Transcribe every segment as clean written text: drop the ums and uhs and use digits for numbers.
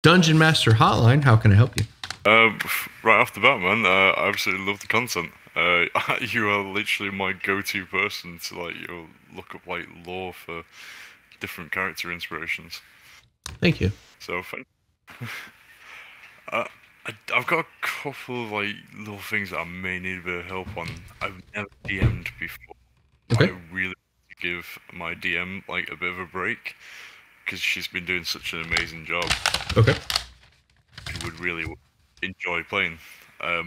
Dungeon Master Hotline. How can I help you? Right off the bat, man, I absolutely love the content. You are literally my go-to person to look up like lore for different character inspirations. Thank you. So fun. uh, I've got a couple of like little things that I may need a bit of help on. I've never DM'd before. Okay. I really want to give my DM like a bit of a break because she's been doing such an amazing job. Okay. She would really enjoy playing. I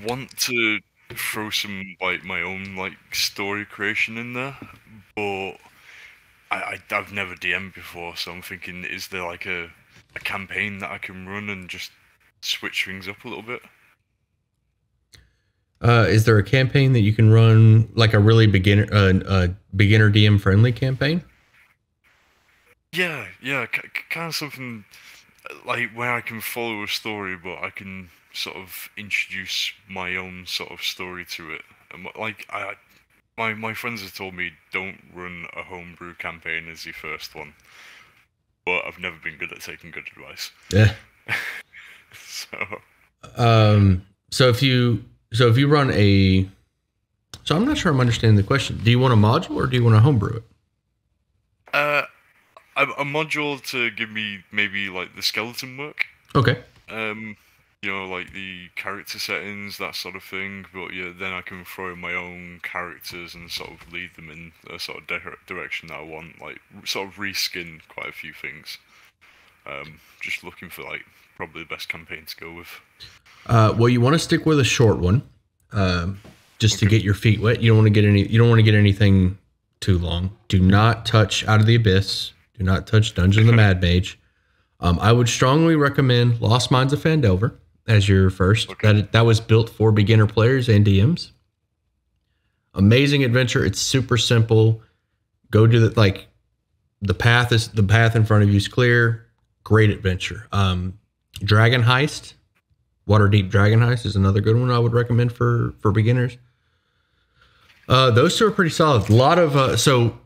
want to throw some like my own like story creation in there, but I've never DM'd before, so I'm thinking, is there like a campaign that I can run and just switch things up a little bit? Is there a campaign that you can run, like a really beginner DM friendly campaign? Yeah, kind of something like where I can follow a story, but I can sort of introduce my own sort of story to it. And my friends have told me don't run a homebrew campaign as your first one, but I've never been good at taking good advice. Yeah. So, so if you run a, so I'm not sure I'm understanding the question. Do you want a module or do you want to homebrew it? a module to give me maybe like the skeleton work. Okay. You know, like the character settings, that sort of thing. But yeah, then I can throw in my own characters and sort of lead them in a sort of direction that I want. Like sort of reskin quite a few things. Just looking for like probably the best campaign to go with. Well, you want to stick with a short one, just to get your feet wet. You don't want to get any. You don't want to get anything too long. Do not touch Out of the Abyss. Do not touch Dungeon of the Mad Mage. I would strongly recommend Lost Mines of Phandelver as your first. Okay. That was built for beginner players and DMs. Amazing adventure. It's super simple. Go to the path in front of you is clear. Great adventure. Dragon Heist, Waterdeep Dragon Heist is another good one I would recommend for beginners. Those two are pretty solid. A lot of so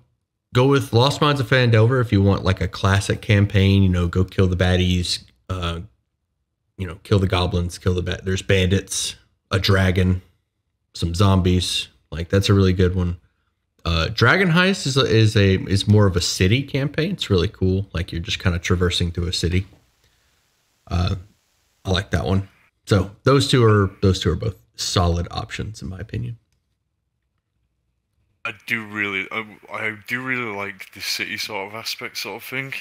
go with Lost Mines of Phandelver if you want like a classic campaign. You know, go kill the baddies. Kill the goblins. There's bandits, a dragon, some zombies. Like that's a really good one. Dragon Heist is more of a city campaign. It's really cool. Like you're just kind of traversing through a city. I like that one. So those two are both solid options in my opinion. I do really like the city sort of aspect sort of thing.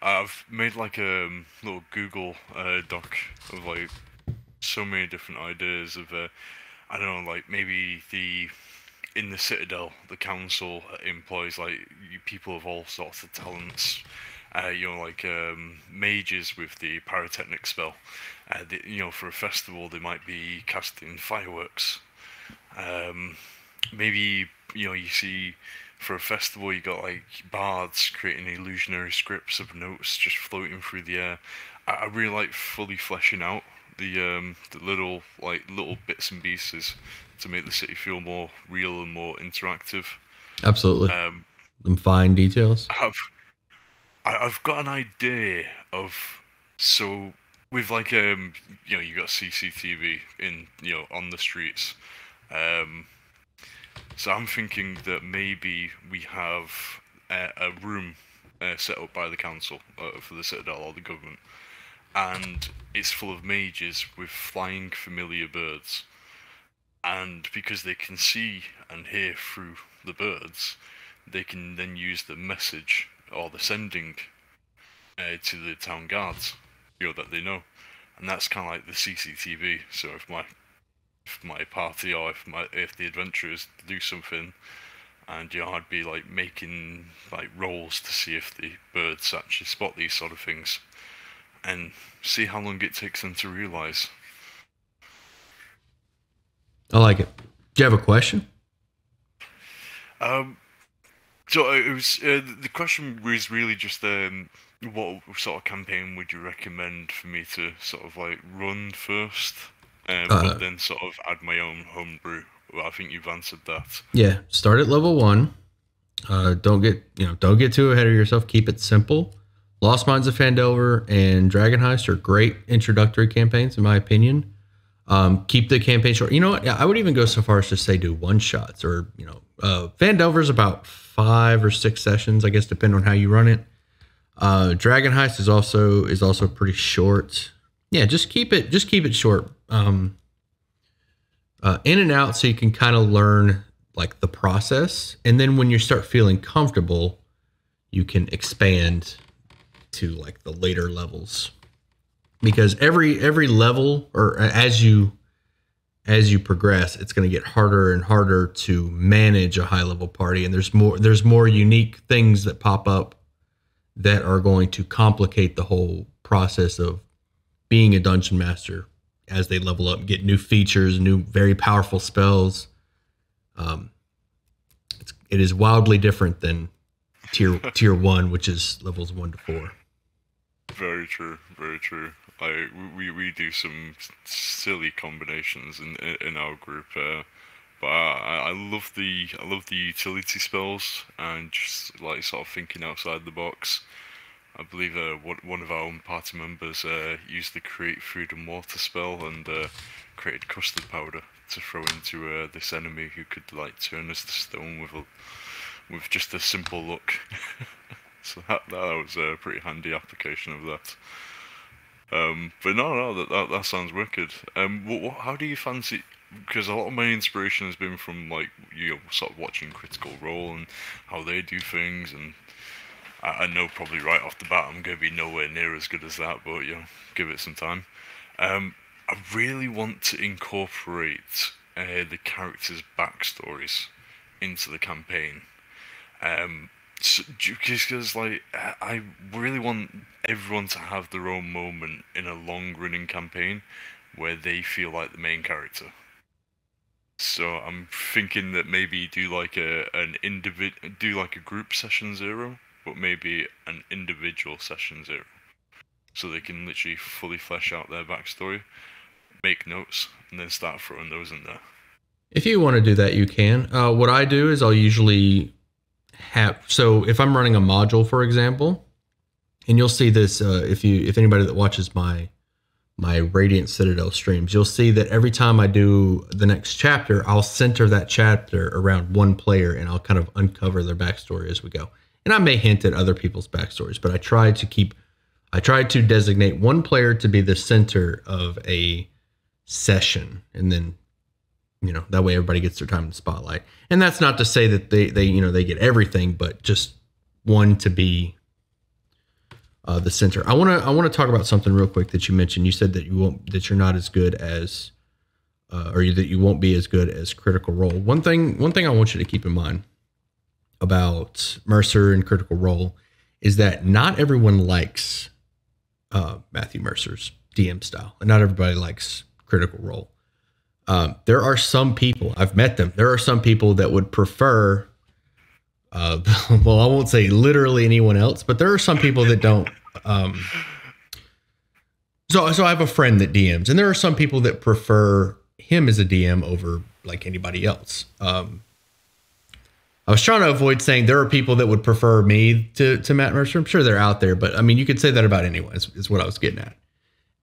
I've made like a little Google doc of like so many different ideas of I don't know, like maybe in the Citadel, the council employs like people of all sorts of talents. Mages with the pyrotechnic spell. For a festival, they might be casting fireworks. Maybe you see for a festival you got like bards creating illusionary scripts of notes just floating through the air. I really like fully fleshing out the little bits and pieces to make the city feel more real and more interactive. Absolutely. Some fine details. I've got an idea of, so with like you got CCTV in on the streets. So I'm thinking that maybe we have a room set up by the council for the Citadel or the government, and it's full of mages with flying familiar birds. And because they can see and hear through the birds, they can then use the message or the sending to the town guards, that they know, and that's kind of like the CCTV. So if my party or if the adventurers do something, and I'd be like making like rolls to see if the birds actually spot these sort of things, and see how long it takes them to realize. I like it. Do you have a question? So it was the question was really just what sort of campaign would you recommend for me to sort of like run first, but then sort of add my own homebrew? Well, I think you've answered that. Yeah, start at level 1. Don't get too ahead of yourself. Keep it simple. Lost Mines of Phandelver and Dragon Heist are great introductory campaigns, in my opinion. Keep the campaign short. You know what? I would even go so far as to say do one shots, or Phandelver's about 5 or 6 sessions, I guess, depending on how you run it. Dragon Heist is also pretty short. Yeah, just keep it short. In and out, so you can kind of learn like the process, and then when you start feeling comfortable, you can expand to like the later levels. Because every level, or as you progress, it's going to get harder and harder to manage a high level party, and there's more unique things that pop up that are going to complicate the whole process of being a dungeon master as they level up, get new features, new very powerful spells. It is wildly different than tier 1, which is levels 1 to 4. Very true, very true. We do some silly combinations in our group, but I love the utility spells and just like sort of thinking outside the box. I believe one of our own party members used the create food and water spell and created custard powder to throw into this enemy who could like turn us to stone with just a simple look. So that was a pretty handy application of that. But no, that sounds wicked. How do you fancy? Because a lot of my inspiration has been from like sort of watching Critical Role and how they do things, and I know probably right off the bat I'm going to be nowhere near as good as that, but give it some time. I really want to incorporate the characters' backstories into the campaign. So, because like I really want everyone to have their own moment in a long-running campaign where they feel like the main character. So I'm thinking that maybe do like a group session 0, but maybe an individual session 0, so they can literally fully flesh out their backstory, make notes, and then start throwing those in there. If you want to do that, you can. What I do is I'll usually so if I'm running a module, for example, and you'll see this if anybody that watches my Radiant Citadel streams, you'll see that every time I do the next chapter, I'll center that chapter around one player and I'll kind of uncover their backstory as we go. And I may hint at other people's backstories, but I try to designate one player to be the center of a session, and then that way everybody gets their time in the spotlight. And that's not to say that they get everything, but just one to be the center. I want to talk about something real quick that you mentioned. You said that you're not as good as, or that you won't be as good as Critical Role. One thing I want you to keep in mind about Mercer and Critical Role is that not everyone likes Matthew Mercer's DM style, and not everybody likes Critical Role. There are some people, I've met them, there are some people that would prefer, well, I won't say literally anyone else, but there are some people that don't. So I have a friend that DMs, and there are some people that prefer him as a DM over like anybody else. I was trying to avoid saying there are people that would prefer me to Matt Mercer. I'm sure they're out there, but I mean, you could say that about anyone is what I was getting at.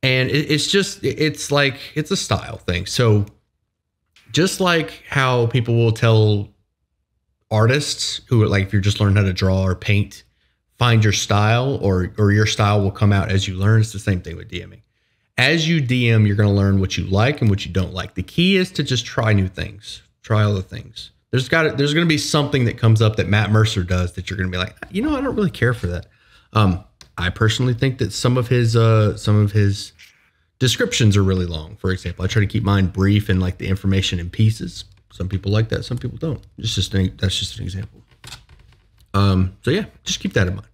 And it's a style thing. So just like how people will tell artists who, like, if you're just learning how to draw or paint, find your style, or your style will come out as you learn. It's the same thing with DMing. As you DM, you're going to learn what you like and what you don't like. The key is to just try new things, try other things. There's going to be something that comes up that Matt Mercer does that you're going to be like, I don't really care for that. I personally think that some of his descriptions are really long. For example, I try to keep mine brief and like the information in pieces. Some people like that, some people don't. That's just an example. So yeah, just keep that in mind.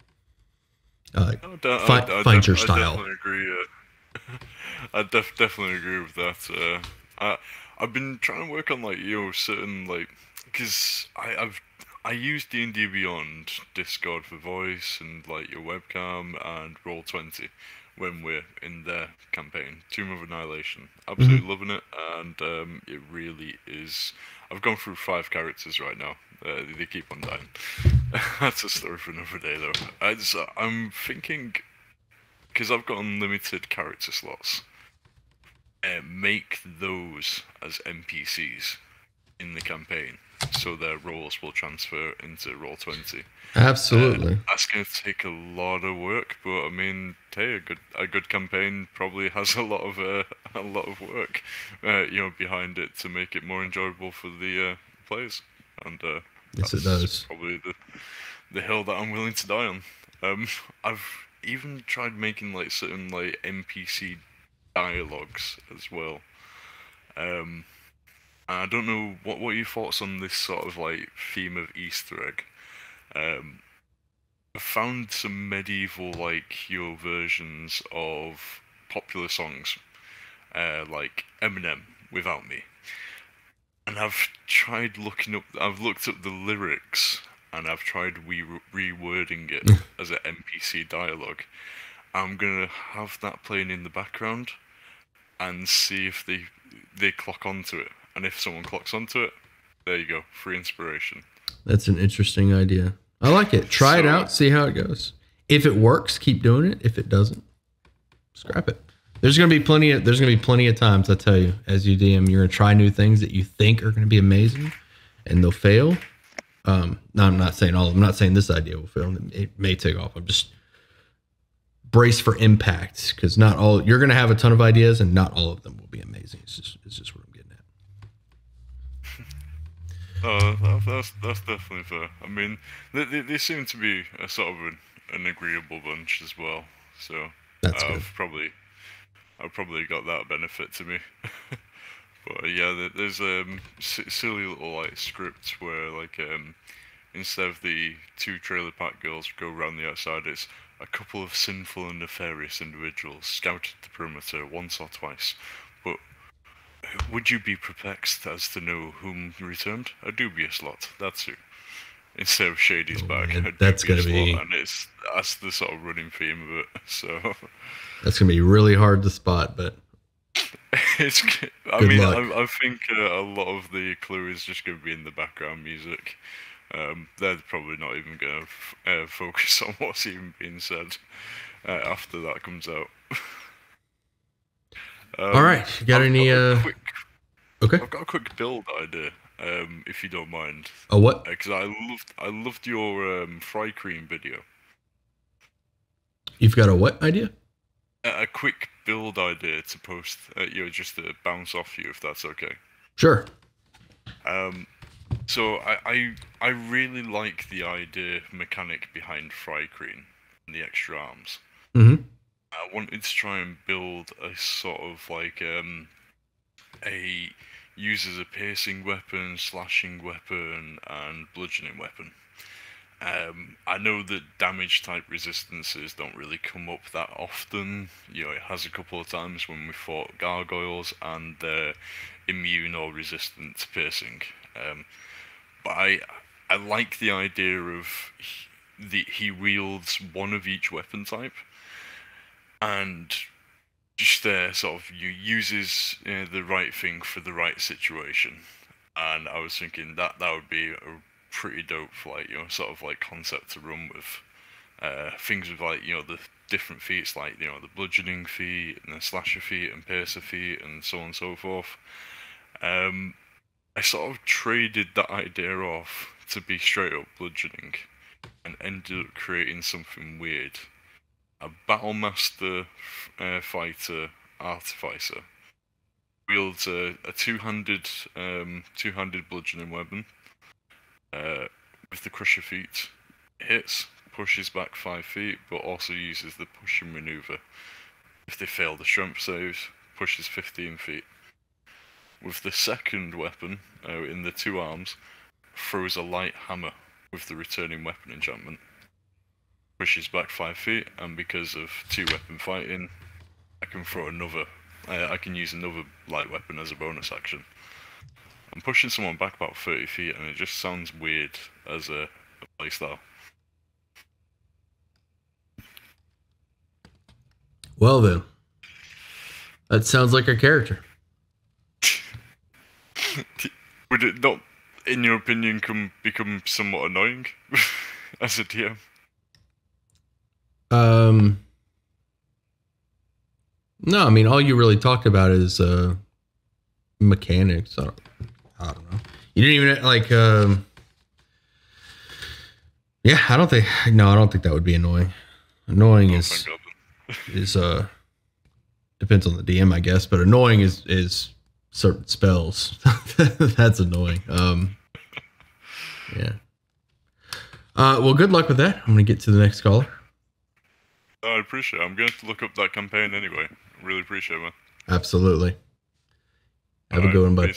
Find your style. I definitely agree. I definitely agree with that. I've been trying to work on like certain like, because I use D&D Beyond Discord for voice and like your webcam and Roll20 when we're in their campaign, Tomb of Annihilation. Absolutely loving it, and it really is. I've gone through 5 characters right now. They keep on dying. That's a story for another day, though. I'm thinking, because I've got unlimited character slots, make those as NPCs in the campaign, so their roles will transfer into Roll20. Absolutely. That's going to take a lot of work, but I mean, hey, a good campaign probably has a lot of work, behind it to make it more enjoyable for the players, and Yes, it that's does. probably the hill that I'm willing to die on. I've even tried making like certain like NPC dialogues as well. And I don't know what are your thoughts on this sort of like theme of Easter egg. I found some medieval like Euro versions of popular songs, like Eminem "Without Me," and I've tried looking up. I've looked up the lyrics and I've tried rewording it as an NPC dialogue. I'm gonna have that playing in the background and see if they clock onto it. And if someone clocks onto it, there you go, free inspiration. That's an interesting idea. I like it. Try it out, see how it goes. If it works, keep doing it. If it doesn't, scrap it. There's gonna be plenty of times, I tell you, as you DM, you're gonna try new things that you think are gonna be amazing, and they'll fail. No, I'm not saying all of them. I'm not saying this idea will fail. It may take off. I'm just brace for impact, because not all you're gonna have a ton of ideas, and not all of them will be amazing. It's just what I'm getting at. Oh, that's definitely fair. I mean, they seem to be a sort of an agreeable bunch as well. So That's good. I've probably got that benefit to me. But yeah, there's silly little like scripts where like instead of the 2 trailer park girls go around the outside, it's a couple of sinful and nefarious individuals scouted the perimeter once or twice. But would you be perplexed as to know whom returned? A dubious lot, that's who. Instead of Shady's bag, man, a that's dubious gonna be lot, and that's the sort of running theme of it. So that's gonna be really hard to spot, but it's. Good luck. I think a lot of the clue is just going to be in the background music. They're probably not even going to focus on what's even being said after that comes out. all right, you got any? Okay. I've got a quick build idea, if you don't mind. Oh, what? Because I loved your fry cream video. You've got a what idea? A quick build idea to post, just to bounce off you, if that's okay. Sure. So I really like the idea mechanic behind fry cream and the extra arms. Mm-hmm. I wanted to try and build a sort of like a uses a piercing weapon, slashing weapon, and bludgeoning weapon. I know that damage type resistances don't really come up that often. It has a couple of times when we fought gargoyles and they're immune or resistant to piercing. But I like the idea of he wields one of each weapon type, and just sort of uses the right thing for the right situation. And I was thinking that would be a pretty dope like sort of like concept to run with. Things with like the different feats, like the bludgeoning feat and the slasher feat and piercer feat and so on and so forth. I sort of traded that idea off to be straight up bludgeoning, and ended up creating something weird. A Battlemaster fighter artificer wields a two-handed bludgeoning weapon with the crusher feat. Hits, pushes back 5 feet, but also uses the pushing maneuver. If they fail the strength saves, pushes 15 feet. With the second weapon, in the 2 arms, throws a light hammer with the returning weapon enchantment. Pushes back 5 feet, and because of 2 weapon fighting, I can throw another. I can use another light weapon as a bonus action. I'm pushing someone back about 30 feet, and it just sounds weird as a playstyle. Well then, that sounds like a character. Would it not, in your opinion, become somewhat annoying as a DM? No, I mean, all you really talked about is mechanics. I don't know. You didn't even like. Yeah, I don't think. No, I don't think that would be annoying. Annoying is depends on the DM, I guess. But annoying is certain spells. That's annoying. Yeah. Well, good luck with that. I'm gonna get to the next caller. I appreciate it. I'm going to look up that campaign anyway. Really appreciate it, man. Absolutely. Have a good one, bud.